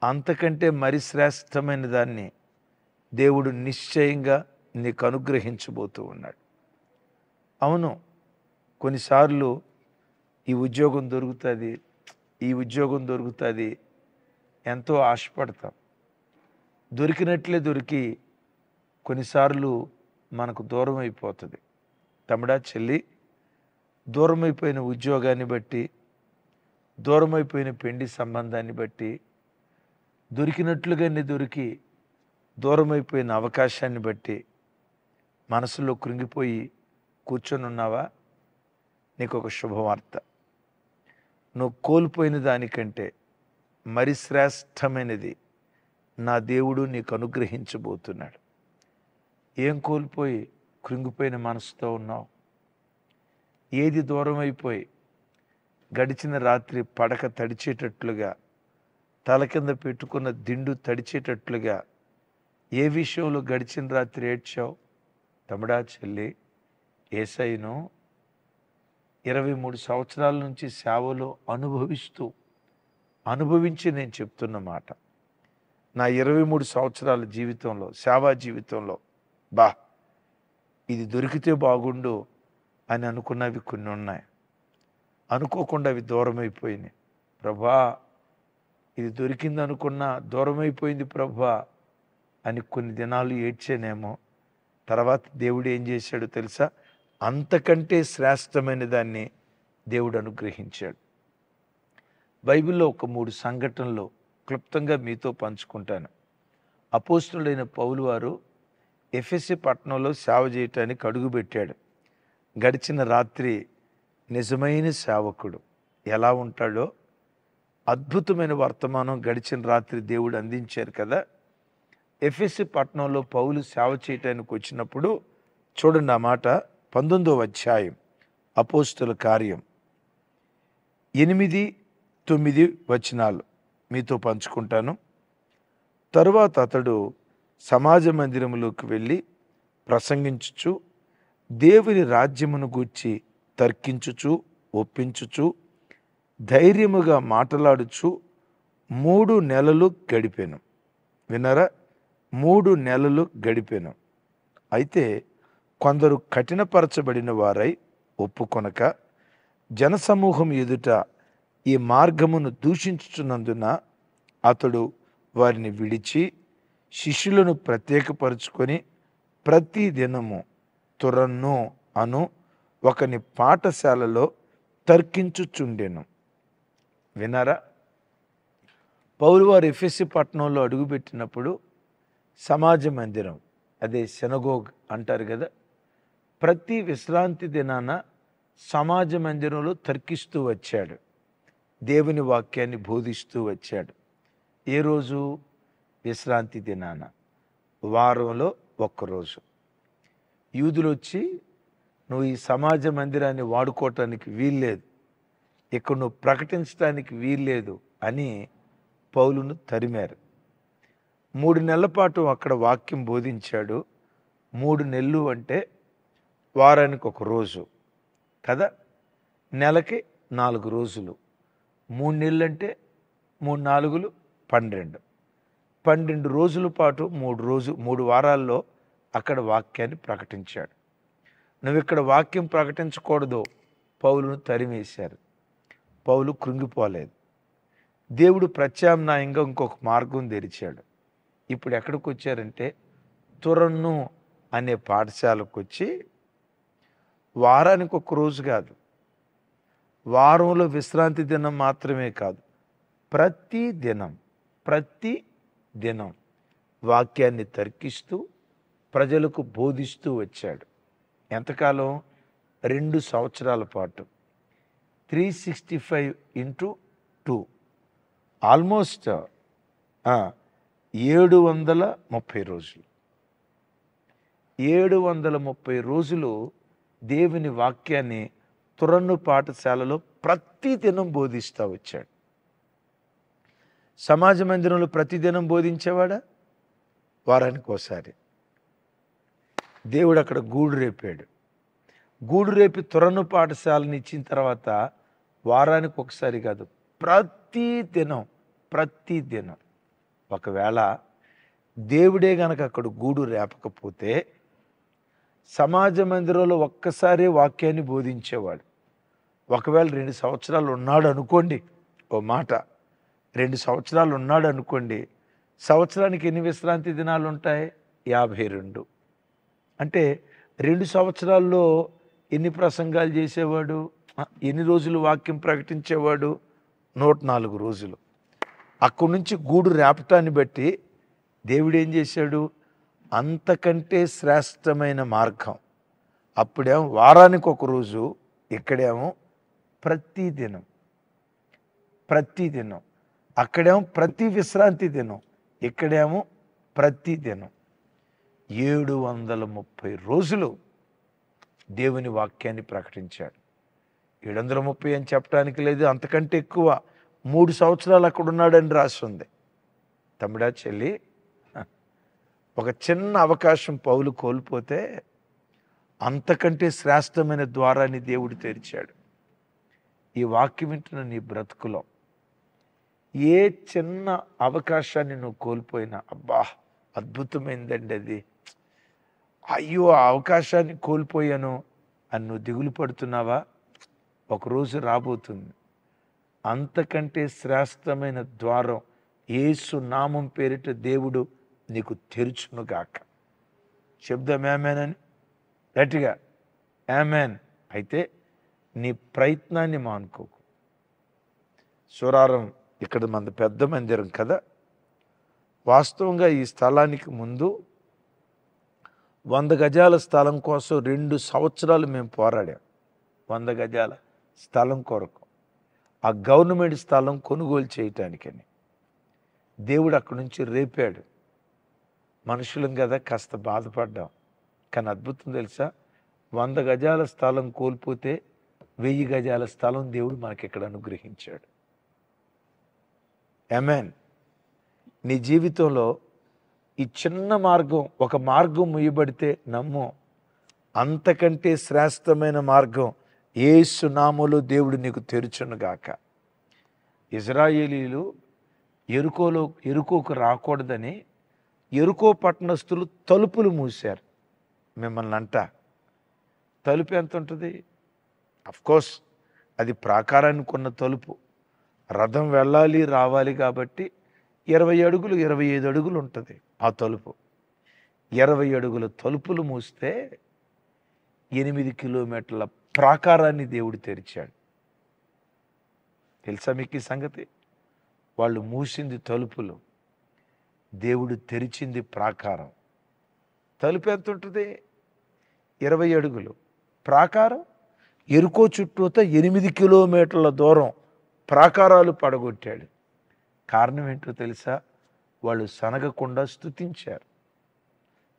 అంతకంటే మరి శ్రేష్టమైన దాన్ని దేవుడు నిశ్చయంగా నీకు అనుగ్రహించబోతూ ఉన్నాడు. అవును, కొన్నిసార్లు ఈ ఉద్యోగం దొరుకుతుంది, ఈ ఉద్యోగం దొరుకుతుంది ఎంతో ఆశపడతాం. దొరికినట్లే దొరికి కొన్నిసార్లు మనకు దూరం అయిపోతుంది. తమ్ముడా, చెల్లి, దూరం అయిపోయిన ఉద్యోగాన్ని బట్టి, దూరం అయిపోయిన పెండి సంబంధాన్ని బట్టి, దొరికినట్లుగానే దొరికి దూరం అయిపోయిన అవకాశాన్ని బట్టి మనసులో కృంగిపోయి కూర్చొని ఉన్నావా? నీకు ఒక శుభవార్త. నువ్వు కోల్పోయిన దానికంటే మరి శ్రేష్టమైనది నా దేవుడు నీకు అనుగ్రహించబోతున్నాడు. ఏం కోల్పోయి కృంగిపోయిన మనసుతో ఉన్నావు? ఏది దూరం అయిపోయి గడిచిన రాత్రి పడక తడిచేటట్లుగా, తల కింద పెట్టుకున్న దిండు తడిచేటట్లుగా ఏ విషయంలో గడిచిన రాత్రి ఏడ్చావు? తమ్ముడా, చెల్లి, యేసయ్యను 23 సంవత్సరాల నుంచి సేవలో అనుభవించి నేను చెప్తున్న మాట. నా 23 సంవత్సరాల జీవితంలో, సేవా జీవితంలో, ఇది దొరికితే బాగుండు అని అనుకున్నవి కొన్ని ఉన్నాయి. అనుకోకుండా అవి దూరం అయిపోయినాయి. ప్రభా, ఇది దొరికింది అనుకున్నా దూరం అయిపోయింది ప్రభా అని కొన్ని దినాలు ఏడ్చానేమో. తర్వాత దేవుడు ఏం చేశాడో తెలుసా? అంతకంటే శ్రేష్టమైన దాన్ని దేవుడు అనుగ్రహించాడు. బైబిల్లో ఒక 3 సంఘటనలు క్లుప్తంగా మీతో పంచుకుంటాను. అపోస్తులుడైన పౌలు వారు ఎఫెసు పట్టణంలో సేవ చేయటానికి అడుగుపెట్టాడు. గడిచిన రాత్రి నిజమైన సేవకుడు ఎలా ఉంటాడో అద్భుతమైన వర్తమానం గడిచిన రాత్రి దేవుడు అందించారు కదా. ఎఫెసు పట్టణంలో పౌలు సేవ చేయటానికి వచ్చినప్పుడు చూడండి ఆ మాట, 19వ అధ్యాయం అపోస్తుల కార్యం 8-9 వచనాలు మీతో పంచుకుంటాను. తరువాత అతడు సమాజ మందిరములోకి వెళ్ళి ప్రసంగించుచు, దేవుని రాజ్యమును గూర్చి తర్కించుచు, ఒప్పించుచు, ధైర్యముగా మాట్లాడుచు 3 నెలలు గడిపెను. విన్నారా? 3 నెలలు గడిపెను. అయితే కొందరు కఠినపరచబడిన వారై ఒప్పుకొనక జనసమూహం ఎదుట ఈ మార్గమును దూషించుచున్నందున అతడు వారిని విడిచి శిష్యులను ప్రత్యేకపరుచుకొని ప్రతి దినము తురన్ను అను ఒకని పాఠశాలలో తర్కించుచుండెను. వినారా? పౌలు వారు ఎఫెసు పట్టణంలో అడుగుపెట్టినప్పుడు సమాజ మందిరం, అదే సినగోగ్ అంటారు కదా, ప్రతి విశ్రాంతి దినాన సమాజ మందిరంలో తర్కిస్తూ వచ్చాడు. దేవుని వాక్యాన్ని బోధిస్తూ వచ్చాడు. ఏ రోజు? విశ్రాంతి దినాన, వారంలో ఒక్కరోజు. యూదులు వచ్చి, నువ్వు ఈ సమాజ మందిరాన్ని వాడుకోవటానికి వీల్లేదు, ఇక్కడ నువ్వు ప్రకటించడానికి వీల్లేదు అని పౌలును తరిమారు. 3 నెలల పాటు అక్కడ వాక్యం బోధించాడు. 3 నెలలు అంటే వారానికి ఒక రోజు కదా, నెలకి 4 రోజులు. 3 నెలలు అంటే 3 4 12 రోజుల పాటు 3 వారాల్లో అక్కడ వాక్యాన్ని ప్రకటించాడు. నువ్వు ఇక్కడ వాక్యం ప్రకటించకూడదు, పౌలును తరిమేశారు. పౌలు కృంగిపోలేదు. దేవుడు ప్రత్యామ్నాయంగా ఇంకొక మార్గం తెరిచాడు. ఇప్పుడు ఎక్కడికి వచ్చారంటే తురన్ను అనే పాఠశాలకు వచ్చి వారానికి ఒక రోజు కాదు, వారంలో విశ్రాంతి దినం మాత్రమే కాదు, ప్రతి దినం వాక్యాన్ని తర్కిస్తూ ప్రజలకు బోధిస్తూ వచ్చాడు. ఎంతకాలం? 2 సంవత్సరాల పాటు. 365 × 2 ఆల్మోస్ట్ 730 రోజులు. 730 రోజులు దేవుని వాక్యాన్ని తురన్ను పాఠశాలలో ప్రతి దినం బోధిస్తూ వచ్చాడు. సమాజ మందిరంలో ప్రతిదినం బోధించేవాడా? వారానికి ఒకసారి. దేవుడు అక్కడ గూడు రేపాడు. గూడు రేపి తురన్ను పాఠశాలను ఇచ్చిన తర్వాత వారానికి ఒకసారి కాదు, ప్రతి దినం ఒకవేళ దేవుడే గనక అక్కడ గూడు రేపకపోతే సమాజ మందిరంలో ఒక్కసారి వాక్యాన్ని బోధించేవాడు. ఒకవేళ 2 సంవత్సరాలు ఉన్నాడు అనుకోండి, ఓ మాట 2 సంవత్సరాలు ఉన్నాడు అనుకోండి, సంవత్సరానికి ఎన్ని విశ్రాంతి దినాలు ఉంటాయి? 52. అంటే 2 సంవత్సరాల్లో ఎన్ని ప్రసంగాలు చేసేవాడు? ఎన్ని రోజులు వాక్యం ప్రకటించేవాడు? 104 రోజులు. అక్కడి నుంచి గూడు రేపటాన్ని బట్టి దేవుడు ఏం చేశాడు? అంతకంటే శ్రేష్టమైన మార్గం. అప్పుడేమో వారానికి ఒక రోజు, ఇక్కడేమో ప్రతిదినం. అక్కడేమో ప్రతి విశ్రాంతి దినం, ఇక్కడేమో ప్రతిదినం. 730 రోజులు దేవుని వాక్యాన్ని ప్రకటించాడు. 730 అని చెప్పడానికి లేదు, అంతకంటే ఎక్కువ. 3 సంవత్సరాలు అక్కడ ఉన్నాడని రాసి ఉంది. తమ్ముడా, చెల్లి, ఒక చిన్న అవకాశం పౌలు కోల్పోతే అంతకంటే శ్రేష్టమైన ద్వారాన్ని దేవుడు తెరిచాడు. ఈ వాక్యం వింటున్న నీ బ్రతుకులో ఏ చిన్న అవకాశాన్ని నువ్వు కోల్పోయినా, అబ్బా అద్భుతమైందండి అది, అయ్యో ఆ అవకాశాన్ని కోల్పోయాను అని నువ్వు దిగులు పడుతున్నావా? ఒకరోజు రాబోతుంది, అంతకంటే శ్రేష్టమైన ద్వారం యేసు నామం పేరిట దేవుడు నీకు తెరుచునుగాక. చెప్దాం ఆమేన్ అని గట్టిగా, ఆమేన్. అయితే నీ ప్రయత్నాన్ని మానుకోకు. సూరారం ఇక్కడ మన పెద్ద మందిరం కదా. వాస్తవంగా ఈ స్థలానికి ముందు 100 గజాల స్థలం కోసం 2 సంవత్సరాలు మేము పోరాడాం. 100 గజాల స్థలం కొరకు, ఆ గవర్నమెంట్ స్థలం కొనుగోలు చేయటానికని. దేవుడు అక్కడి నుంచి రేపాడు. మనుషులం కదా, కాస్త బాధపడ్డాం. కానీ అద్భుతం తెలుసా, 100 గజాల స్థలం కోల్పోతే 1000 గజాల స్థలం దేవుడు మనకి ఇక్కడ అనుగ్రహించాడు. ఆమేన్. నీ జీవితంలో ఈ చిన్న మార్గం, ఒక మార్గం ముయ్యబడితే నమ్ము, అంతకంటే శ్రేష్టమైన మార్గం యేసు నామములో దేవుడు నీకు తెరుచునుగాక. ఇశ్రాయేలీలు ఎరుకోకు రాకూడదని ఎరుకో పట్టణస్థులు తలుపులు మూశారు. మిమ్మల్ని అంట, తలుపు ఎంత ఉంటుంది? అఫ్కోర్స్ అది ప్రాకారానికి ఉన్న తలుపు. రథం వెళ్ళాలి రావాలి కాబట్టి 20 అడుగులు 25 అడుగులు ఉంటుంది ఆ తలుపు. 20 అడుగుల తలుపులు మూస్తే 8 కిలోమీటర్ల ప్రాకారాన్ని దేవుడు తెరిచాడు. తెలుసా మీకు ఈ సంగతి? వాళ్ళు మూసింది తలుపులు, దేవుడు తెరిచింది ప్రాకారం. తలుపు ఎంత ఉంటుంది? 20 అడుగులు. ప్రాకారం ఎరుకో చుట్టూతో 8 కిలోమీటర్ల దూరం ప్రాకారాలు పడగొట్టాడు. కారణం ఏంటో తెలుసా? వాళ్ళు సనగకుండా స్తుతించారు,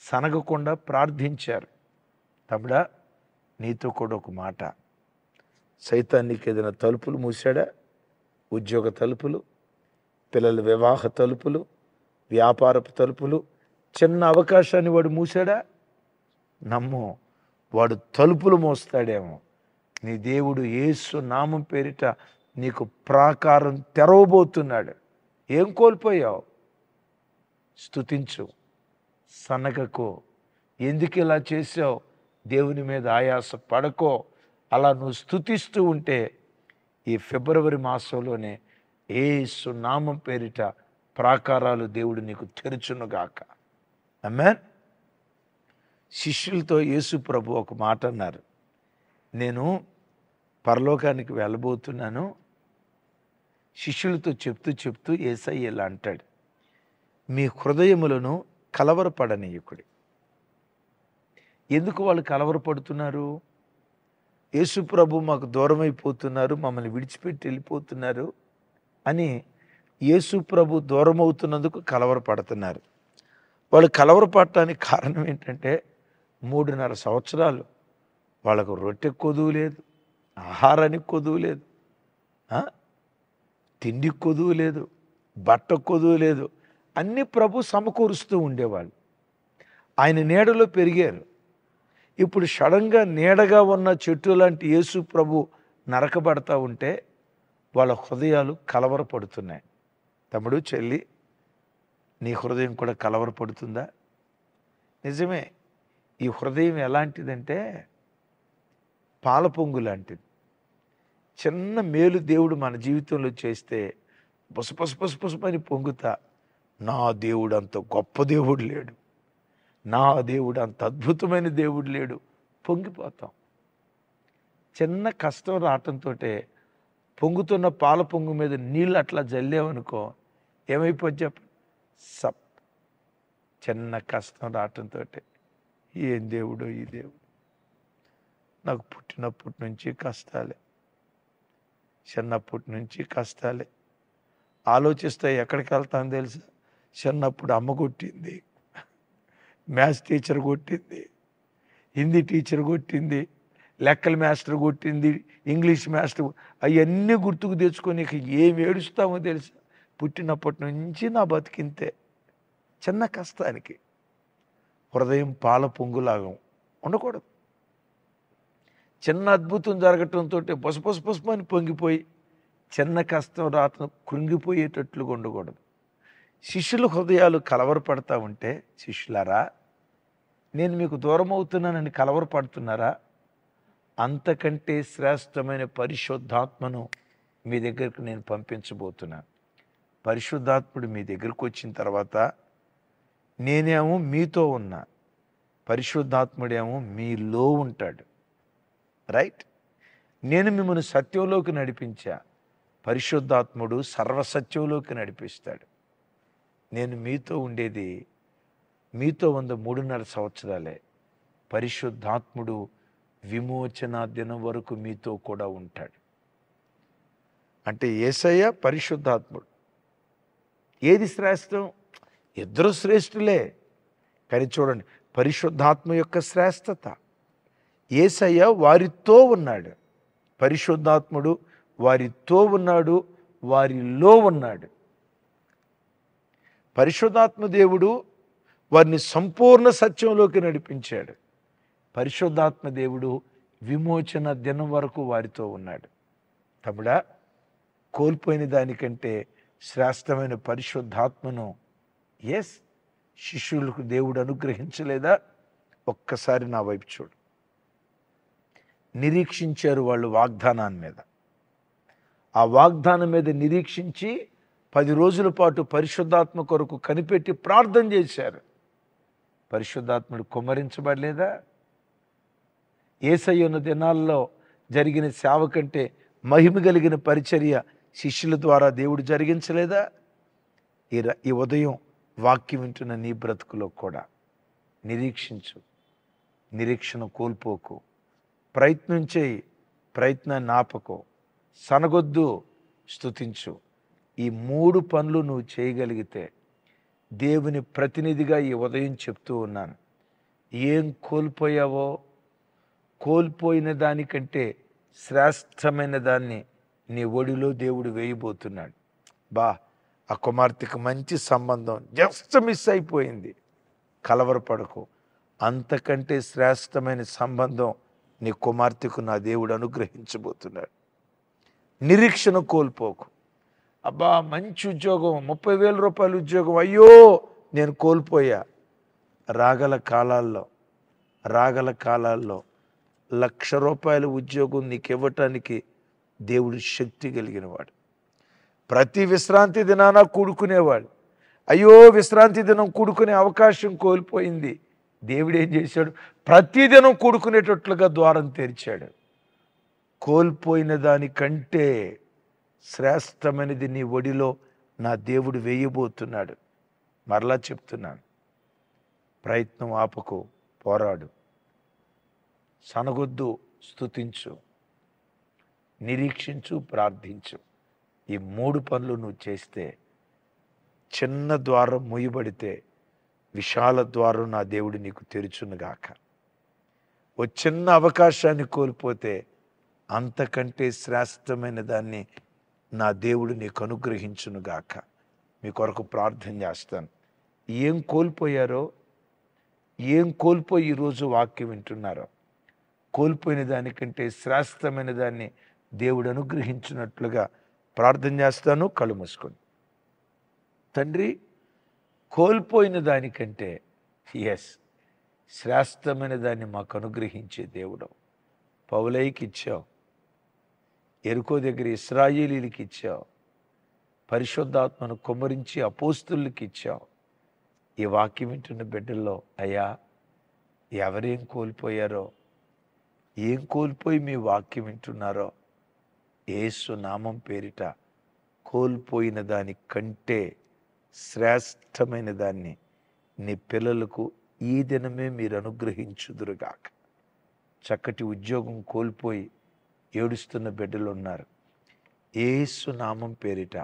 సనగకుండా ప్రార్థించారు. తమ్ముడా, నీతో కూడా ఒక మాట, సైతానికి ఏదైనా తలుపులు మూసాడా? ఉద్యోగ తలుపులు, పిల్లల వివాహ తలుపులు, వ్యాపారపు తలుపులు, చిన్న అవకాశాన్ని వాడు మూసాడా? నమ్ము, వాడు తలుపులు మోస్తాడేమో. నీ దేవుడు యేసు నామం పేరిట నీకు ప్రాకారం తెరవబోతున్నాడు. ఏం కోల్పోయావు? స్తుతించు, సనగకో. ఎందుకు ఇలా చేసావు? దేవుని మీద ఆయాస పడకో. అలా నువ్వు స్తుతిస్తూ ఉంటే ఈ ఫిబ్రవరి మాసంలోనే యేసు నామం పేరిట ప్రాకారాలు దేవుడు నీకు తెరుచునుగాక. ఆమేన్. శిష్యులతో యేసు ప్రభు ఒక మాట అన్నారు, నేను పరలోకానికి వెళ్ళబోతున్నాను. శిష్యులతో చెప్తూ యేసయ్య ఇలా అంటాడు, మీ హృదయములను కలవరపడనీయకుడి. ఎందుకు వాళ్ళు కలవరపడుతున్నారు? యేసు ప్రభు మాకు దూరం అయిపోతున్నారు, మమ్మల్ని విడిచిపెట్టి వెళ్ళిపోతున్నారు అని యేసు ప్రభు దూరం అవుతున్నందుకు కలవరపడుతున్నారు. వాళ్ళు కలవరపడటానికి కారణం ఏంటంటే 3.5 సంవత్సరాలు వాళ్ళకు రొట్టె కొదువు లేదు, ఆహారానికి కొదువు లేదు, తిండికి కొదువు లేదు, బట్ట కొదువు లేదు. అన్ని ప్రభు సమకూరుస్తూ ఉండేవాళ్ళు. ఆయన నీడలో పెరిగారు. ఇప్పుడు సడన్గా నీడగా ఉన్న చెట్టు లాంటి యేసు ప్రభు నరకబడతా ఉంటే వాళ్ళ హృదయాలు కలవరపడుతున్నాయి. తమ్ముడు, చెల్లి, నీ హృదయం కూడా కలవరపడుతుందా? నిజమే. ఈ హృదయం ఎలాంటిదంటే పాల పొంగు లాంటిది. చిన్న మేలు దేవుడు మన జీవితంలో చేస్తే బుసబుసబుసబుసమని పొంగుతా, నా దేవుడు అంత గొప్ప దేవుడు లేడు, నా దేవుడు అంత అద్భుతమైన దేవుడు లేడు, పొంగిపోతాం. చిన్న కష్టం రావటంతో పొంగుతున్న పాల పొంగు మీద నీళ్ళు అట్లా జల్లేవనుకో ఏమైపోద్ది చెప్పండి? సప్. చిన్న కష్టం రావటంతో ఏం దేవుడో ఈ దేవుడు, నాకు పుట్టినప్పటి నుంచి కష్టాలే, చిన్నప్పటి నుంచి కష్టాలే. ఆలోచిస్తే ఎక్కడికి వెళ్తాను తెలుసా? చిన్నప్పుడు అమ్మ కొట్టింది, మ్యాథ్స్ టీచర్ కొట్టింది, హిందీ టీచర్ కొట్టింది, లెక్కల మాస్టర్ కొట్టింది, ఇంగ్లీష్ మాస్టర్, అవన్నీ గుర్తుకు తెచ్చుకొని ఏమి ఏడుస్తామో తెలుసా? పుట్టినప్పటి నుంచి నా బతికింతే. చిన్న కష్టానికి హృదయం పాల పొంగులాగా ఉండకూడదు. చిన్న అద్భుతం జరగటంతో బొసబొసబొసమని పొంగిపోయి చిన్న కష్టం రాత్రం కృంగిపోయేటట్లుగా ఉండకూడదు. శిష్యుల హృదయాలు కలవరపడతా ఉంటే, శిష్యులారా నేను మీకు దూరం అవుతున్నానని కలవరపడుతున్నారా? అంతకంటే శ్రేష్టమైన పరిశుద్ధాత్మను మీ దగ్గరకు నేను పంపించబోతున్నాను. పరిశుద్ధాత్ముడు మీ దగ్గరకు వచ్చిన తర్వాత నేనేమో మీతో ఉన్నా, పరిశుద్ధాత్ముడేమో మీలో ఉంటాడు. రైట్? నేను మిమ్మల్ని సత్యంలోకి నడిపించా, పరిశుద్ధాత్ముడు సర్వసత్యంలోకి నడిపిస్తాడు. నేను మీతో ఉండేది, మీతో 3.5 సంవత్సరాలే. పరిశుద్ధాత్ముడు విమోచన దినం వరకు మీతో కూడా ఉంటాడు. అంటే యేసయ్య, పరిశుద్ధాత్ముడు, ఏది శ్రేష్టం? ఇద్దరు శ్రేష్ఠులే. కానీ చూడండి, పరిశుద్ధాత్మ యొక్క శ్రేష్టత, యేసయ్య వారితో ఉన్నాడు, పరిశుద్ధాత్ముడు వారితో ఉన్నాడు, వారిలో ఉన్నాడు. పరిశుద్ధాత్మ దేవుడు వారిని సంపూర్ణ సత్యంలోకి నడిపించాడు. పరిశుద్ధాత్మ దేవుడు విమోచన దినం వరకు వారితో ఉన్నాడు. తమ్ముడా, కోల్పోయిన దానికంటే శ్రేష్టమైన పరిశుద్ధాత్మను శిష్యులకు దేవుడు అనుగ్రహించలేదా? ఒక్కసారి నా వైపు చూడు. నిరీక్షించారు వాళ్ళు వాగ్దానాన్ని మీద. ఆ వాగ్దానం మీద నిరీక్షించి 10 రోజుల పాటు పరిశుద్ధాత్మ కొరకు కనిపెట్టి ప్రార్థన చేశారు. పరిశుద్ధాత్ముడు కుమ్మరించబడలేదా? యేసయ్య ఉన్న దినాల్లో జరిగిన సేవ కంటే మహిమ కలిగిన పరిచర్య శిష్యుల ద్వారా దేవుడు జరిగించలేదా? ఈ ఉదయం వాక్యం వింటున్న నీ బ్రతుకులో కూడా నిరీక్షించు, నిరీక్షణ కోల్పోకు, ప్రయత్నం చేయి, ప్రయత్నాన్ని ఆపకు, సనగొద్దు, స్తుతించు. ఈ 3 పనులు నువ్వు చేయగలిగితే, దేవుని ప్రతినిధిగా ఈ ఉదయం చెప్తూ ఉన్నాను, ఏం కోల్పోయావో, కోల్పోయిన దానికంటే శ్రేష్టమైన దాన్ని నీ ఒడిలో దేవుడు వేయబోతున్నాడు. ఆ కుమార్తెకు మంచి సంబంధం జస్ట్ మిస్ అయిపోయింది, కలవరపడకు. అంతకంటే శ్రేష్టమైన సంబంధం నీ కుమార్తెకు నా దేవుడు అనుగ్రహించబోతున్నాడు. నిరీక్షణ కోల్పోకు. మంచి ఉద్యోగం, 30,000 రూపాయల ఉద్యోగం, అయ్యో నేను కోల్పోయా. రాగల కాలాల్లో 1,00,000 రూపాయల ఉద్యోగం నీకు ఇవ్వటానికి దేవుడు శక్తి కలిగినవాడు. ప్రతి విశ్రాంతి దినాన కూడుకునేవాడు. అయ్యో విశ్రాంతి దినం కూడుకునే అవకాశం కోల్పోయింది. దేవుడు ఏం చేశాడు? ప్రతిదినం కూడుకునేటట్లుగా ద్వారం తెరిచాడు. కోల్పోయిన దానికంటే శ్రేష్టమైనది నీ ఒడిలో నా దేవుడు వేయబోతున్నాడు. మరలా చెప్తున్నాను, ప్రయత్నం ఆపకు, పోరాడు, సనగొద్దు, స్తుతించు, నిరీక్షించు, ప్రార్థించు. ఈ 3 పనులు నువ్వు చేస్తే, చిన్న ద్వారం మూయబడితే విశాల ద్వారం నా దేవుడు నీకు తెరుచునుగాక. ఓ చిన్న అవకాశాన్ని కోల్పోతే అంతకంటే శ్రేష్టమైన దాన్ని నా దేవుడు నీకు అనుగ్రహించునుగాక. మీ కొరకు ప్రార్థన చేస్తాను. ఏం కోల్పోయారో, ఏం కోల్పోయి ఈరోజు వాక్యం వింటున్నారో, కోల్పోయిన దానికంటే శ్రేష్టమైన దాన్ని దేవుడు అనుగ్రహించినట్లుగా ప్రార్థన చేస్తాను. కళ్ళు మూసుకొని. తండ్రి, కోల్పోయిన దానికంటే ఎస్ శ్రేష్టమైన దాన్ని మాకు అనుగ్రహించే దేవుడు. పౌలయ్యకి ఇచ్చావు, ఎరుకో దగ్గర ఇశ్రాయేలీలకి ఇచ్చావు, పరిశుద్ధాత్మను కుమ్మరించి అపోస్తులకి ఇచ్చావు. ఈ వాక్యం వింటున్న బిడ్డల్లో అయ్యా ఎవరేం కోల్పోయారో, ఏం కోల్పోయి మీ వాక్యం వింటున్నారో యేసు నామం పేరిట కోల్పోయిన దాని కంటే శ్రేష్టమైన దాన్ని నీ పిల్లలకు ఈ దినమే మీరు అనుగ్రహించుదురుగాక. చక్కటి ఉద్యోగం కోల్పోయి ఏడుస్తున్న బిడ్డలు ఉన్నారు. యేసు నామం పేరిట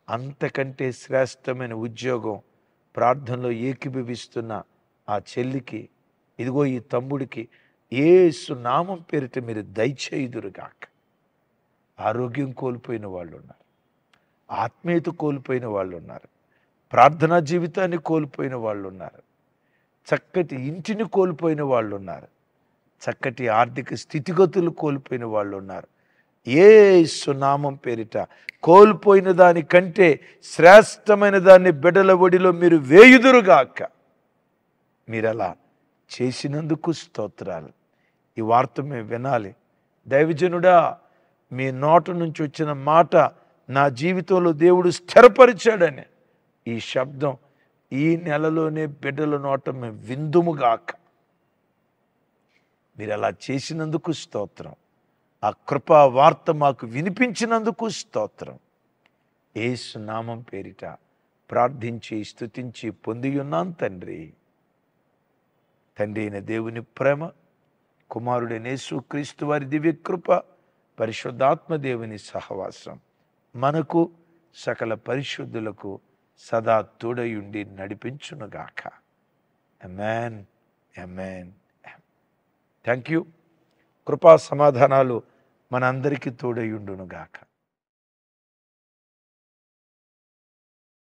అంతకంటే శ్రేష్టమైన ఉద్యోగం ప్రార్థనలో ఏకీభవిస్తున్న ఆ చెల్లికి, ఇదిగో ఈ తమ్ముడికి యేసు నామం పేరిట మీరు దయచేయుదురుగాక. ఆరోగ్యం కోల్పోయిన వాళ్ళు ఉన్నారు, ఆత్మీయత కోల్పోయిన వాళ్ళు ఉన్నారు, ప్రార్థనా జీవితాన్ని కోల్పోయిన వాళ్ళు ఉన్నారు, చక్కటి ఇంటిని కోల్పోయిన వాళ్ళు ఉన్నారు, చక్కటి ఆర్థిక స్థితిగతులు కోల్పోయిన వాళ్ళు ఉన్నారు. యేసు నామం పేరిట కోల్పోయిన దానికంటే శ్రేష్టమైన దాన్ని బిడ్డల ఒడిలో మీరు వేయుదురుగాక. మీరు అలా చేసినందుకు స్తోత్రాలు. ఈ వార్త మేము వినాలి. దైవజనుడా, మీ నోట నుంచి వచ్చిన మాట నా జీవితంలో దేవుడు స్థిరపరిచాడని ఈ శబ్దం ఈ నెలలోనే బిడ్డల నోట మేము విందుముగాక. మీరు అలా చేసినందుకు స్తోత్రం. ఆ కృపా వార్త మాకు వినిపించినందుకు స్తోత్రం. యేసు నామం పేరిట ప్రార్థించి స్తుతించి పొంది ఉన్నాం తండ్రి. తండ్రి అయిన దేవుని ప్రేమ, కుమారుడైన యేసుక్రీస్తు వారి దివ్య కృప, పరిశుద్ధాత్మ దేవుని సహవాసం మనకు సకల పరిశుద్ధులకు సదా తోడయుండి నడిపించునుగాక. ఆమేన్, ఆమేన్. Thank you. కృపా సమాధానాలు మనందరికీ తోడయుండునుగాక.